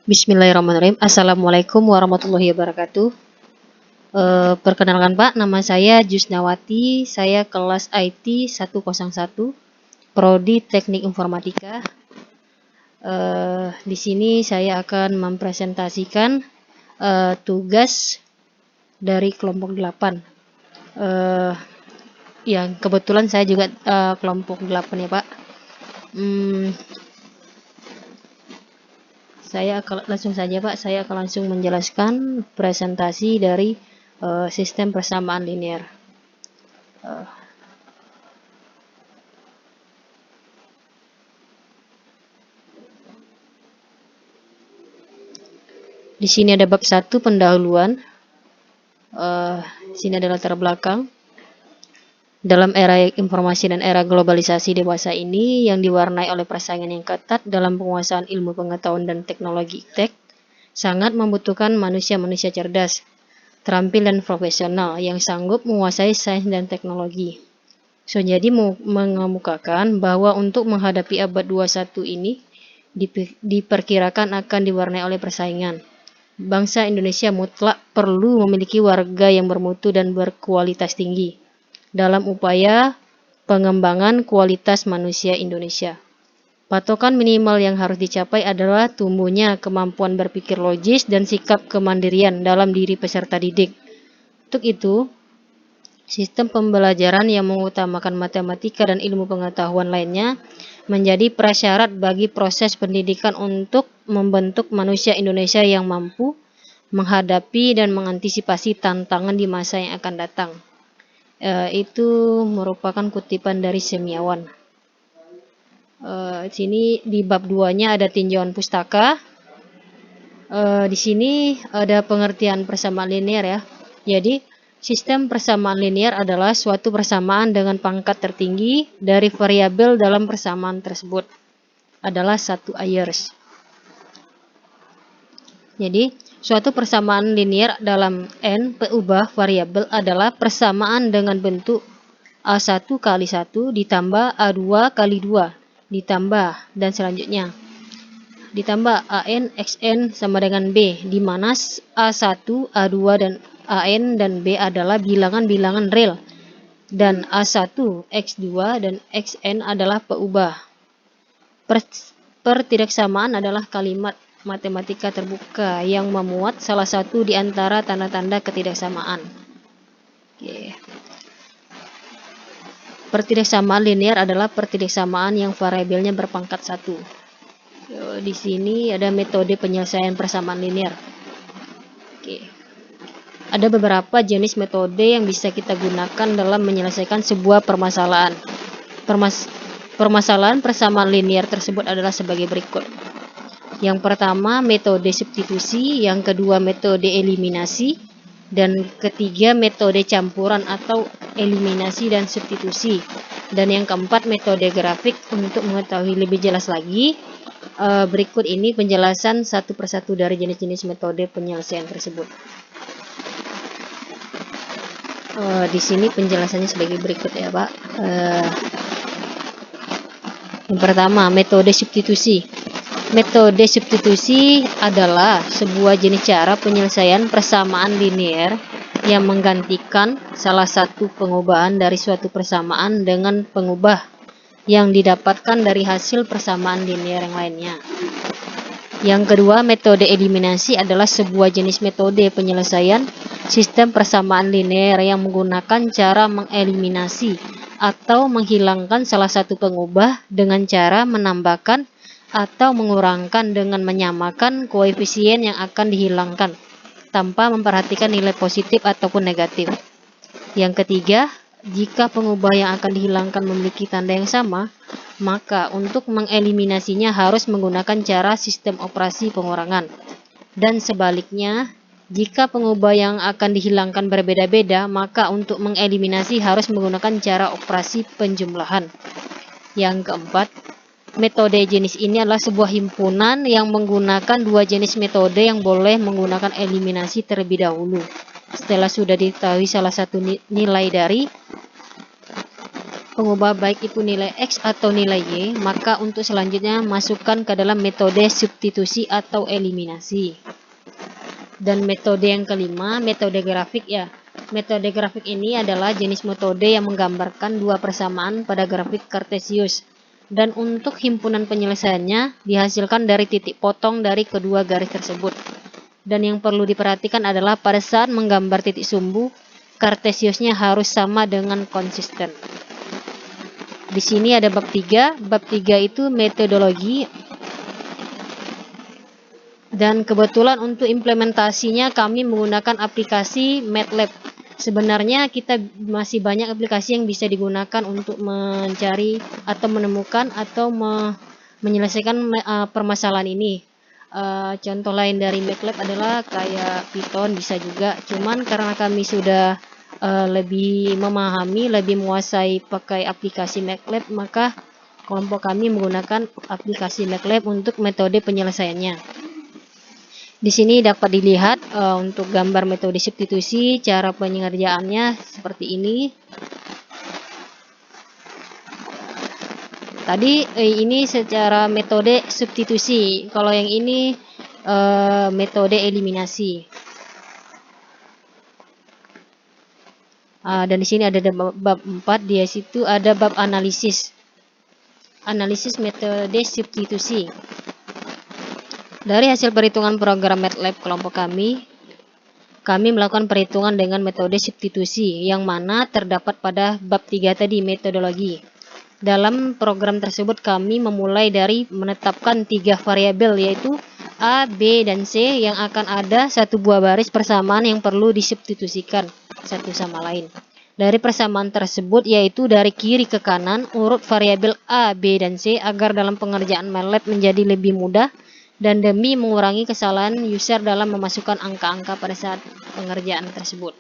Bismillahirrahmanirrahim. Assalamualaikum warahmatullahi wabarakatuh. Perkenalkan Pak, nama saya Jusnawati. Saya kelas IT 101, Prodi Teknik Informatika. Di sini saya akan mempresentasikan tugas dari kelompok 8. Yang kebetulan saya juga kelompok 8 ya Pak. Saya akan langsung saja Pak, saya akan langsung menjelaskan presentasi dari sistem persamaan linear. Di sini ada bab 1 pendahuluan. Sini adalah latar belakang. Dalam era informasi dan era globalisasi dewasa ini yang diwarnai oleh persaingan yang ketat dalam penguasaan ilmu pengetahuan dan teknologi iptek, sangat membutuhkan manusia-manusia cerdas, terampil dan profesional yang sanggup menguasai sains dan teknologi. Jadi mengemukakan bahwa untuk menghadapi abad 21 ini diperkirakan akan diwarnai oleh persaingan. Bangsa Indonesia mutlak perlu memiliki warga yang bermutu dan berkualitas tinggi dalam upaya pengembangan kualitas manusia Indonesia. Patokan minimal yang harus dicapai adalah tumbuhnya kemampuan berpikir logis dan sikap kemandirian dalam diri peserta didik. Untuk itu, sistem pembelajaran yang mengutamakan matematika dan ilmu pengetahuan lainnya menjadi prasyarat bagi proses pendidikan untuk membentuk manusia Indonesia yang mampu menghadapi dan mengantisipasi tantangan di masa yang akan datang. Itu merupakan kutipan dari Semiawan. Sini di bab 2-nya ada tinjauan pustaka. Di sini ada pengertian persamaan linear ya. Jadi sistem persamaan linear adalah suatu persamaan dengan pangkat tertinggi dari variabel dalam persamaan tersebut adalah 1 Ayers. Jadi, suatu persamaan linear dalam n peubah variabel adalah persamaan dengan bentuk A1 kali 1 ditambah A2 kali 2 ditambah dan selanjutnya ditambah AN XN sama dengan B, di mana A1, A2 dan AN dan B adalah bilangan-bilangan real dan A1, X2 dan XN adalah peubah. Pertidaksamaan adalah kalimat matematika terbuka yang memuat salah satu di antara tanda-tanda ketidaksamaan. Pertidaksamaan linear adalah pertidaksamaan yang variabelnya berpangkat 1. Di sini ada metode penyelesaian persamaan linear. Ada beberapa jenis metode yang bisa kita gunakan dalam menyelesaikan sebuah permasalahan. Permasalahan persamaan linear tersebut adalah sebagai berikut. Yang pertama metode substitusi, yang kedua metode eliminasi, dan ketiga metode campuran atau eliminasi dan substitusi. Dan yang keempat metode grafik. Untuk mengetahui lebih jelas lagi, berikut ini penjelasan satu persatu dari jenis-jenis metode penyelesaian tersebut. Di sini penjelasannya sebagai berikut ya Pak. Yang pertama metode substitusi. Metode substitusi adalah sebuah jenis cara penyelesaian persamaan linear yang menggantikan salah satu pengubahan dari suatu persamaan dengan pengubah yang didapatkan dari hasil persamaan linear yang lainnya. Yang kedua, metode eliminasi adalah sebuah jenis metode penyelesaian sistem persamaan linear yang menggunakan cara mengeliminasi atau menghilangkan salah satu pengubah dengan cara menambahkan atau mengurangkan dengan menyamakan koefisien yang akan dihilangkan tanpa memperhatikan nilai positif ataupun negatif. Yang ketiga, jika pengubah yang akan dihilangkan memiliki tanda yang sama, maka untuk mengeliminasinya harus menggunakan cara sistem operasi pengurangan. Dan sebaliknya, jika pengubah yang akan dihilangkan berbeda-beda, maka untuk mengeliminasi harus menggunakan cara operasi penjumlahan. Yang keempat, metode jenis ini adalah sebuah himpunan yang menggunakan dua jenis metode yang boleh menggunakan eliminasi terlebih dahulu. Setelah sudah diketahui salah satu nilai dari pengubah baik itu nilai X atau nilai Y, maka untuk selanjutnya masukkan ke dalam metode substitusi atau eliminasi. Dan metode yang kelima, metode grafik ya. Metode grafik ini adalah jenis metode yang menggambarkan dua persamaan pada grafik kartesius. Dan untuk himpunan penyelesaiannya dihasilkan dari titik potong dari kedua garis tersebut. Dan yang perlu diperhatikan adalah pada saat menggambar titik sumbu, kartesiusnya harus sama dengan konsisten. Di sini ada bab 3. Bab 3 itu metodologi. Dan kebetulan untuk implementasinya kami menggunakan aplikasi MATLAB. Sebenarnya kita masih banyak aplikasi yang bisa digunakan untuk mencari atau menemukan atau menyelesaikan permasalahan ini. Contoh lain dari MATLAB adalah kayak Python bisa juga. Cuman karena kami sudah lebih memahami, lebih menguasai pakai aplikasi MATLAB, maka kelompok kami menggunakan aplikasi MATLAB untuk metode penyelesaiannya. Di sini dapat dilihat untuk gambar metode substitusi, cara pengerjaannya seperti ini. Tadi ini secara metode substitusi, kalau yang ini metode eliminasi. Dan di sini ada bab 4, di situ ada bab analisis. Analisis metode substitusi. Dari hasil perhitungan program MATLAB kelompok kami melakukan perhitungan dengan metode substitusi yang mana terdapat pada bab 3 tadi, metodologi. Dalam program tersebut kami memulai dari menetapkan 3 variabel yaitu A, B, dan C yang akan ada satu buah baris persamaan yang perlu disubstitusikan satu sama lain. Dari persamaan tersebut yaitu dari kiri ke kanan urut variabel A, B, dan C agar dalam pengerjaan MATLAB menjadi lebih mudah dan demi mengurangi kesalahan user dalam memasukkan angka-angka pada saat pengerjaan tersebut.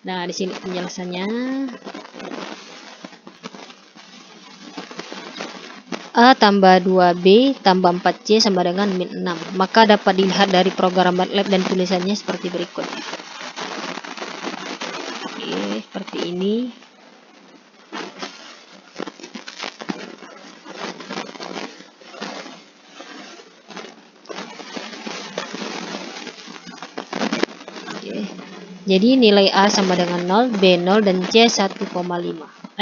Nah, di sini penjelasannya. A tambah 2B tambah 4C sama dengan min 6. Maka dapat dilihat dari program MATLAB dan tulisannya seperti berikut. Oke, seperti ini. Jadi nilai A sama dengan 0, B 0, dan C 1,5.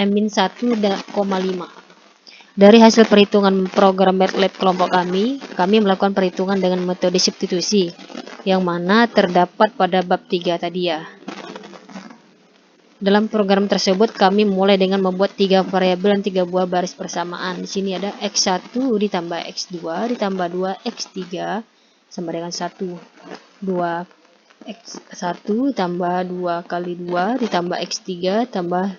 Min 1,5. Dari hasil perhitungan program MATLAB kelompok kami melakukan perhitungan dengan metode substitusi, yang mana terdapat pada bab 3 tadi ya. Dalam program tersebut kami mulai dengan membuat 3 variabel dan 3 buah baris persamaan. Di sini ada X1 ditambah X2 ditambah 2X3 sama dengan 1. 2 X1 tambah 2 kali 2 ditambah X3 tambah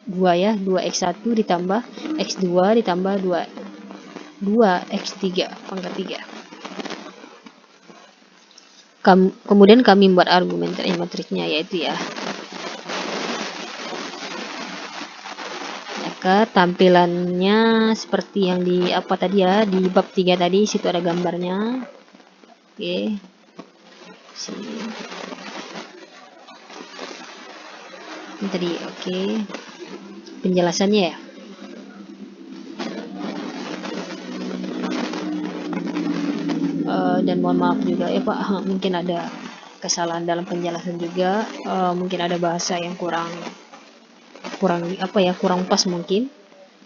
2 ya, 2X1 ditambah X2 ditambah 2X3 pangkat 3. Kemudian kami membuat argumen matriksnya yaitu ya. Maka tampilannya seperti yang di apa tadi ya, di bab 3 tadi, situ ada gambarnya. Oke. Sini. Ini tadi, oke. Penjelasannya ya. Dan mohon maaf juga ya Pak, mungkin ada kesalahan dalam penjelasan juga, mungkin ada bahasa yang kurang pas mungkin.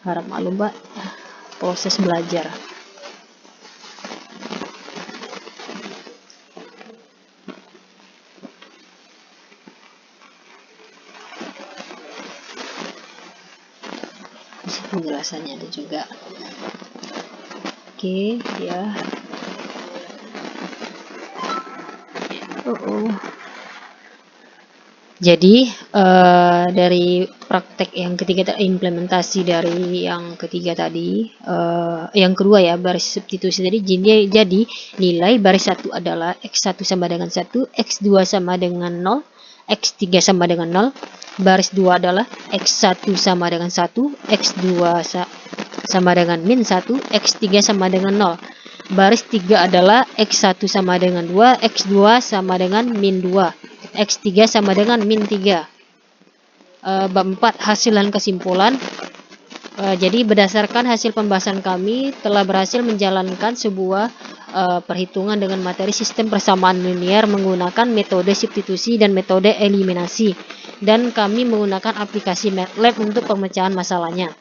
Harap maklum Pak, proses belajar. Penjelasannya ada juga. Oke, ya. Jadi dari praktek yang ketiga, implementasi dari yang ketiga tadi, yang kedua ya, baris substitusi tadi. Jadi nilai baris 1 adalah X1 sama dengan 1, X2 sama dengan 0, X3 sama dengan 0. Baris 2 adalah X1 sama dengan 1, X2 sama dengan min 1, X3 sama dengan 0. Baris 3 adalah X1 sama dengan 2, X2 sama dengan min 2, X3 sama dengan min 3. bab 4 hasil dan kesimpulan. Jadi berdasarkan hasil pembahasan kami telah berhasil menjalankan sebuah perhitungan dengan materi sistem persamaan linear menggunakan metode substitusi dan metode eliminasi, dan kami menggunakan aplikasi MATLAB untuk pemecahan masalahnya.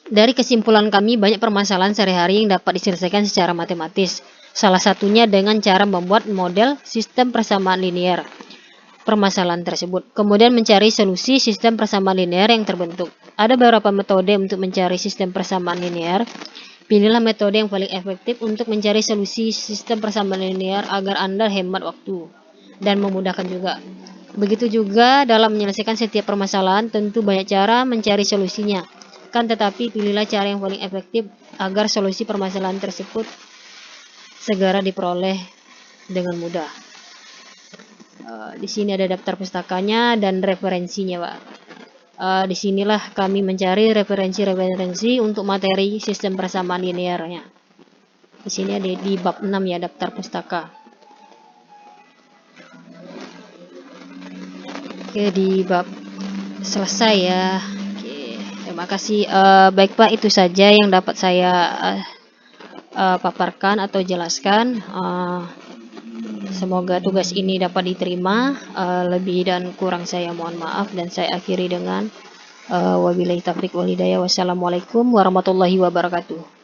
Dari kesimpulan kami, banyak permasalahan sehari-hari yang dapat diselesaikan secara matematis, salah satunya dengan cara membuat model sistem persamaan linear permasalahan tersebut, kemudian mencari solusi sistem persamaan linear yang terbentuk. Ada beberapa metode untuk mencari sistem persamaan linear. Pilihlah metode yang paling efektif untuk mencari solusi sistem persamaan linear agar Anda hemat waktu dan memudahkan juga. Begitu juga dalam menyelesaikan setiap permasalahan, tentu banyak cara mencari solusinya. Kan tetapi pilihlah cara yang paling efektif agar solusi permasalahan tersebut segera diperoleh dengan mudah. Di sini ada daftar pustakanya dan referensinya, Pak. Disinilah kami mencari referensi untuk materi sistem persamaan linearnya. Di sini ada di bab 6 ya, daftar pustaka. Oke, di bab selesai ya. Oke, terima kasih. Baik Pak, itu saja yang dapat saya paparkan atau jelaskan. Semoga tugas ini dapat diterima. Lebih dan kurang saya mohon maaf, dan saya akhiri dengan wabillahi taufiq wal hidayah. Wassalamualaikum warahmatullahi wabarakatuh.